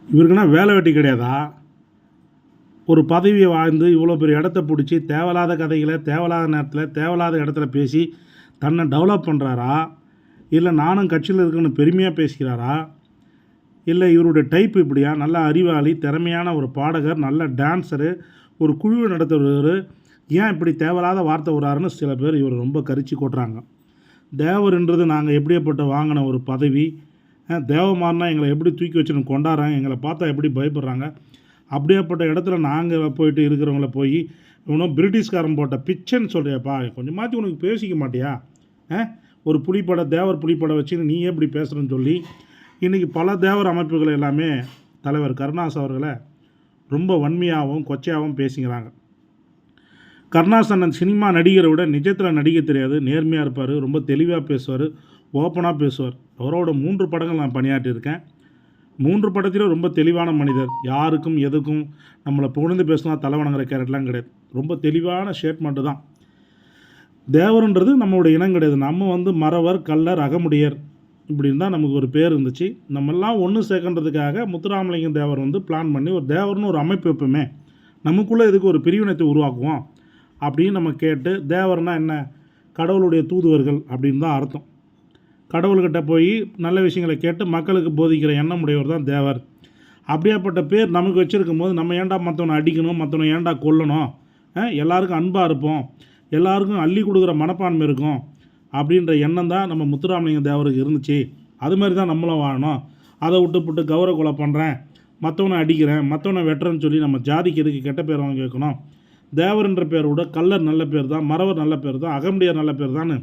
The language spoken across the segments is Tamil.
இவருக்குன்னா வேலை வெட்டி கிடையாதா? ஒரு பதவியை வாழ்ந்து இவ்வளோ பெரிய இடத்த பிடிச்சி தேவையில்லாத கதைகளை தேவையில்லாத நேரத்தில் தேவையில்லாத இடத்துல பேசி தன்னை டெவலப் பண்ணுறாரா? இல்லை நானும் கட்சியில் இருக்குன்னு பெருமையாக பேசிக்கிறாரா? இல்லை இவருடைய டைப் இப்படியா? நல்ல அறிவாளி, திறமையான ஒரு பாடகர், நல்ல டான்ஸரு, ஒரு குழுவை நடத்துகிறவர், ஏன் இப்படி தேவையில்லாத வார்த்தை விடுறாருன்னு சில பேர் இவர் ரொம்ப கரிச்சு கொட்டுறாங்க. தேவர்ன்றது நாங்கள் எப்படியப்பட்ட வாங்கின ஒரு பதவி, தேவமாரினா எங்களை எப்படி தூக்கி வச்சுன்னு கொண்டாடுறாங்க, எங்களை பார்த்தா எப்படி பயப்படுறாங்க. அப்படியேப்பட்ட இடத்துல நாங்கள் போயிட்டு இருக்கிறவங்கள போய் இவனும் பிரிட்டிஷ்காரன் போட்ட பிச்சைன்னு சொல்கிறியாப்பா, கொஞ்சமாச்சும் உனக்கு பேசிக்க மாட்டியா? ஒரு புலிப்படை தேவர் புலிப்படை வச்சுன்னு நீ எப்படி பேசுகிறேன்னு சொல்லி இன்றைக்கி பல தேவர் அமைப்புகள் எல்லாமே தலைவர் கருணாஸ் அவர்களை ரொம்ப வன்மையாகவும் கொச்சையாகவும் பேசிக்கிறாங்க. கருணாஸ் அண்ணன் சினிமா நடிகரை விட நிஜத்தில் நடிக்க தெரியாது, நேர்மையாக இருப்பார், ரொம்ப தெளிவாக பேசுவார், ஓப்பனாக பேசுவார். அவரோட 3 படங்கள் நான் பணியாற்றியிருக்கேன். 3 படத்திலும் ரொம்ப தெளிவான மனிதர். யாருக்கும் எதுக்கும் நம்மளை புகழ்ந்து பேசினா தலைவணங்கிற கேரட்லாம் கிடையாது. ரொம்ப தெளிவான ஸ்டேட்மெண்ட்டு தான். தேவர்ன்றது நம்மளுடைய இனம் கிடையாது. நம்ம மறவர், கள்ளர், அகமுடையர் இப்படின்னு தான் நமக்கு ஒரு பேர் இருந்துச்சு. நம்மெல்லாம் ஒன்று சேர்க்கன்றதுக்காக முத்துராமலிங்கம் தேவர் பிளான் பண்ணி ஒரு தேவர்னு ஒரு அமைப்பு வைப்போமே, நமக்குள்ளே இதுக்கு ஒரு பிரிவினத்தை உருவாக்குவோம் அப்படின்னு நம்ம கேட்டு, தேவர்னால் என்ன? கடவுளுடைய தூதுவர்கள் அப்படின்னு தான் அர்த்தம். கடவுள்கிட்ட போய் நல்ல விஷயங்களை கேட்டு மக்களுக்கு போதிக்கிற எண்ணம் உடையவர் தான் தேவர். அப்படியாப்பட்ட பேர் நமக்கு வச்சுருக்கும் போது நம்ம ஏன்டா மற்றவனை அடிக்கணும், மற்றவனை ஏன்டா கொல்லணும், எல்லாருக்கும் அன்பாக இருப்போம், எல்லாருக்கும் அள்ளி கொடுக்குற மனப்பான்மை இருக்கும் அப்படின்ற எண்ணம் தான் நம்ம முத்துராமலிங்க தேவருக்கு இருந்துச்சு. அது மாதிரி தான் நம்மளும் வாழணும். அதை விட்டு கௌரவ கொலை பண்ணுறேன், மற்றவனை அடிக்கிறேன், மற்றவனை வெட்டுறேன்னு சொல்லி நம்ம ஜாதிக்கு எதுக்கு கெட்ட பேர் வாங்கி வைக்கணும்? தேவர்ன்ற பேரை விட கள்ளர் நல்ல பேர் தான், மறவர் நல்ல பேர் தான், அகமுடையார் நல்ல பேர் தான்.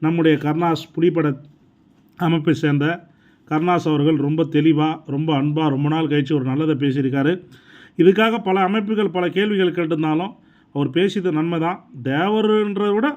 நம்முடைய கருணாஸ் புலிப்பட அமைப்பை சேர்ந்த கருணாஸ் அவர்கள் ரொம்ப தெளிவாக, ரொம்ப அன்பாக, ரொம்ப நாள் கழித்து ஒரு நல்லதை பேசியிருக்காரு. இதுக்காக பல அமைப்புகள் பல கேள்விகள் கேட்டிருந்தாலும் அவர் பேசியது நன்மை தான். தேவர்ன்றதை விட